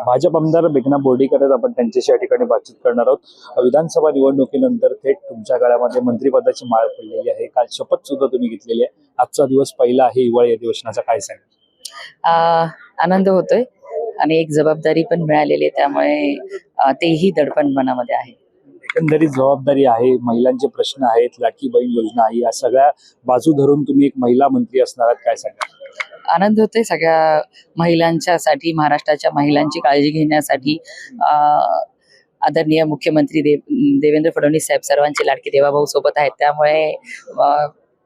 भाजप आमदार मेघना बोर्डीकर आहेत, आपण त्यांच्याशी या ठिकाणी बातचीत करणार आहोत। विधानसभा निवडणुकीनंतर थेट तुमच्या गळ्यामध्ये मंत्रिपदाची माळ पडलेली आहे, काल शपथ सुद्धा तुम्ही घेतलेली आहे, आजचा दिवस पहिला आहे हिवाळी अधिवेशनाचा, काय सांगा? आनंद होतोय आणि एक जबाबदारी पण मिळालेली आहे, त्यामुळे तेही दडपण मनामध्ये आहे। एकंदरीत जबाबदारी आहे, महिलांचे प्रश्न आहेत, लाडकी बहीण योजना आहे, या सगळ्या बाजू धरून तुम्ही एक महिला मंत्री असणार आहात, काय सांगा? आनंद होतोय सगळ्या महिलांच्यासाठी, महाराष्ट्राच्या महिलांची काळजी घेण्यासाठी। आदरणीय मुख्यमंत्री देवेंद्र फडणवीस साहेब सर्वांचे लाडके देवाभाऊ सोबत आहेत, त्यामुळे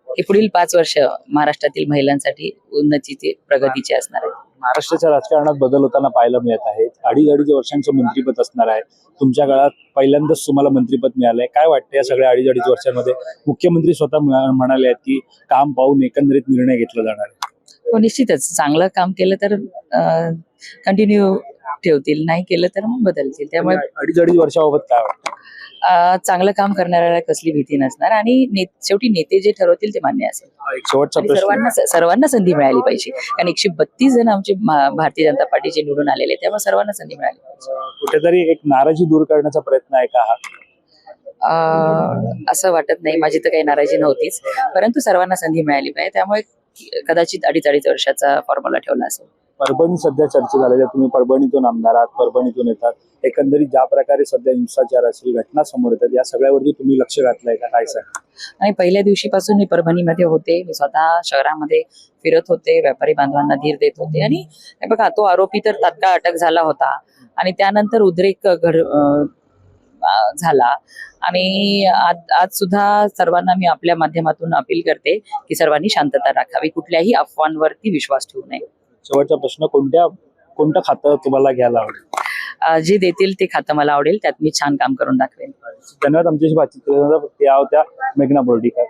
हे पुढील 5 वर्ष महाराष्ट्रातील महिलांसाठी उन्नतीचे, प्रगतीचे असणार आहे। महाराष्ट्राच्या राजकारणात बदल होताना पाहायला मिळत आहे। अडीच वर्षांचं मंत्रिपद असणार आहे तुमच्या काळात, पहिल्यांदाच तुम्हाला मंत्रिपद मिळालंय, काय वाटतं या सगळ्या अडीच वर्षांमध्ये? मुख्यमंत्री स्वतः म्हणाले आहेत की काम पाहून एकंदरीत निर्णय घेतला जाणार आहे। हो, निश्चितच चांगलं काम केलं तर कंटिन्यू ठेवतील, नाही केलं तर मग बदलतील। त्यामुळे अडीच वर्षाबाबत काय वाटतं? चांगलं काम करणाऱ्याला कसली भीती नसणार आणि शेवटी नेते जे ठरवतील ते मान्य असेल। एक शेवटचा आणि प्रश्न, सर्वांना संधी मिळाली पाहिजे, कारण 132 जण आमचे भारतीय जनता पार्टीचे निवडून आलेले, त्यामुळे सर्वांना संधी मिळाली पाहिजे। कुठेतरी एक नाराजी दूर करण्याचा प्रयत्न आहे का हा? असं वाटत नाही, माझी तर काही नाराजी नव्हतीच, परंतु सर्वांना संधी मिळाली पाहिजे, त्यामुळे कदाचित अडीच वर्षाचा फॉर्म्युला ठेवला असेल। परभणी सध्या चर्चा झालेली आहे, तुम्ही परभणीतून आमदार आहात, परभणीतून येतात, एकंदरीत ज्या प्रकारे सध्या हिंसाचार असेल, घटना समोर येतात, या सगळ्यावरती तुम्ही लक्ष घातलंय का, काय सांगा? आणि पहिल्या दिवशीपासून मी परभणीमध्ये होते, मी स्वतः शहरामध्ये फिरत होते, व्यापारी बांधवांना धीर देत होते। आणि बघा, तो आरोपी तर तात्काळ अटक झाला होता आणि त्यानंतर उद्रेक झाला। आणि आज सुद्धा सर्वांना मी आपल्या माध्यमातून अपील करते की सर्वांनी शांतता राखावी, कुठल्याही अफवांवरती विश्वास ठेवू नये। शेवटचा प्रश्न, कोणतं खातं तुम्हाला घ्यायला आवडेल? जे देतील ते खातं मला आवडेल, त्यात मी छान काम करून दाखवेन। धन्यवाद आमच्याशी बातचीत केल्यानंतर। त्या होत्या मेघना बोर्डीकर।